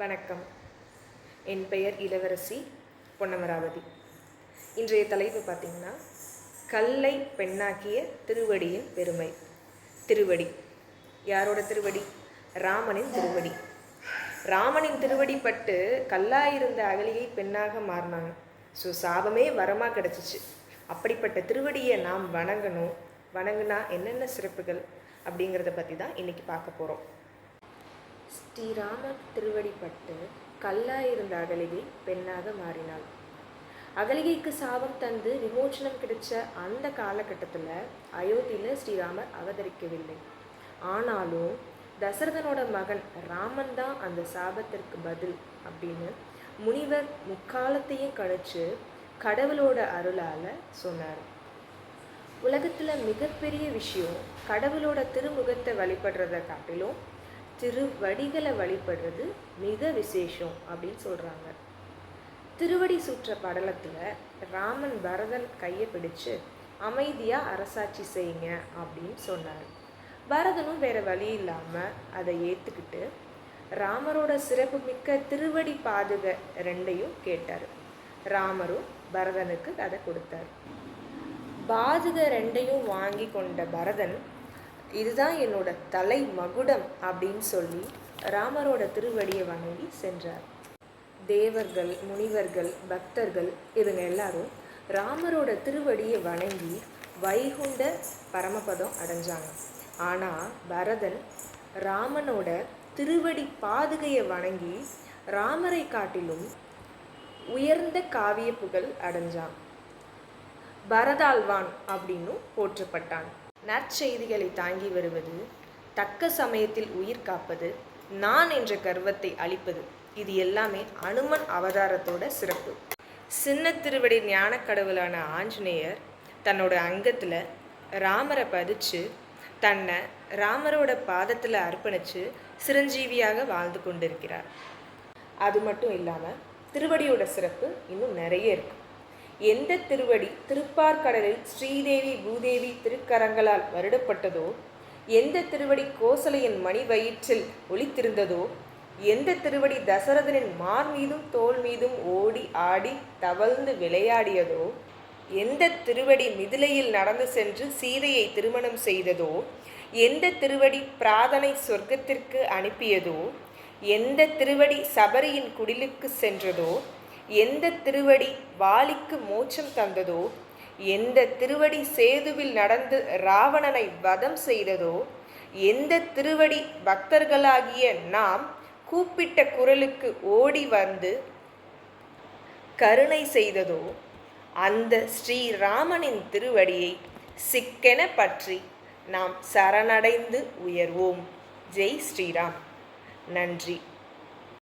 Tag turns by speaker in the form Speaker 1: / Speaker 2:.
Speaker 1: வணக்கம். என் பெயர் இளவரசி பொன்னமராவதி. இன்றைய தலைப்பு பார்த்திங்கன்னா, கல்லை பெண்ணாக்கிய திருவடியின் பெருமை. திருவடி யாரோட திருவடி? ராமனின் திருவடி. ராமனின் திருவடி பட்டு கல்லாயிருந்த அகலியை பெண்ணாக மாறினாங்க. ஸோ சாபமே வரமாக கிடச்சிச்சு. அப்படிப்பட்ட திருவடியை நாம் வணங்கணும். வணங்குனா என்னென்ன சிறப்புகள் அப்படிங்கிறத பற்றி தான் இன்றைக்கி பார்க்க போகிறோம். ஸ்ரீராமர் திருவடிப்பட்டு கல்லாயிருந்த அகலிகை பெண்ணாக மாறினாள். அகலிகைக்கு சாபம் தந்து விமோச்சனம் கிடைச்ச அந்த காலகட்டத்தில் அயோத்தியில் ஸ்ரீராமர் அவதரிக்கவில்லை. ஆனாலும் தசரதனோட மகன் ராமன் தான் அந்த சாபத்திற்கு பதில் அப்படின்னு முனிவர் முக்காலத்தையும் கழிச்சு கடவுளோட அருளால் சொன்னார். உலகத்தில் மிகப்பெரிய விஷயம் கடவுளோட திருமுகத்தை வழிபடுறதை காட்டிலும் திருவடிகளை வழிபடுறது மிக விசேஷம் அப்படின்னு சொல்கிறாங்க. திருவடி சுற்ற படலத்தில் ராமன் பரதன் கையை பிடிச்சு அமைதியாக அரசாட்சி செய்யுங்க அப்படின்னு சொன்னார். பரதனும் வேற வழி இல்லாமல் அதை ஏற்றுக்கிட்டு ராமரோட சிறப்பு மிக்க திருவடி பாதுகை ரெண்டையும் கேட்டார். ராமரும் பரதனுக்கு அதை கொடுத்தார். பாதுகை ரெண்டையும் வாங்கி கொண்ட பரதன், இதுதான் என்னோட தலை மகுடம் அப்படின்னு சொல்லி ராமரோட திருவடியை வணங்கி சென்றார். தேவர்கள், முனிவர்கள், பக்தர்கள் இவங்க எல்லாரும் ராமரோட திருவடியை வணங்கி வைகுண்ட பரமபதம் அடைஞ்சாங்க. ஆனால் பரதன் ராமனோட திருவடி பாதுகையை வணங்கி ராமரை காட்டிலும் உயர்ந்த காவிய புகழ் அடைஞ்சான். பரதாழ்வான் அப்படின்னும் போற்றப்பட்டான். நற்செய்திகளை தாங்கி வருவது, தக்க சமயத்தில் உயிர் காப்பது, நான் என்ற கர்வத்தை அழிப்பது, இது எல்லாமே அனுமன் அவதாரத்தோட சிறப்பு. சின்ன திருவடி ஞான கடவுளான ஆஞ்சநேயர் தன்னோட அங்கத்தில் ராமரை பதிச்சு தன்னை ராமரோட பாதத்தில் அர்ப்பணித்து சிரஞ்சீவியாக வாழ்ந்து கொண்டிருக்கிறார். அது மட்டும் இல்லாமல் திருவடியோட சிறப்பு இன்னும் நிறைய இருக்கு. எந்த திருவடி திருப்பார்கடலில் ஸ்ரீதேவி பூதேவி திருக்கரங்களால் வருடப்பட்டதோ, எந்த திருவடி கோசலையின் மணி வயிற்றில் ஒளித்திருந்ததோ, எந்த திருவடி தசரதனின் மார் மீதும் தோல் மீதும் ஓடி ஆடி தவழ்ந்து விளையாடியதோ, எந்த திருவடி மிதிலையில் நடந்து சென்று சீதையை திருமணம் செய்ததோ, எந்த திருவடி பிராதனை சொர்க்கத்திற்கு அனுப்பியதோ, எந்த திருவடி சபரியின் குடிலுக்கு சென்றதோ, எந்த திருவடி வாலிக்கு மோட்சம் தந்ததோ, எந்த திருவடி சேதுவில் நடந்து ராவணனை வதம் செய்ததோ, எந்த திருவடி பக்தர்களாகிய நாம் கூப்பிட்ட குரலுக்கு ஓடி வந்து கருணை செய்ததோ, அந்த ஸ்ரீராமனின் திருவடியை சிக்கென பற்றி நாம் சரணடைந்து உயர்வோம். ஜெய் ஸ்ரீராம். நன்றி.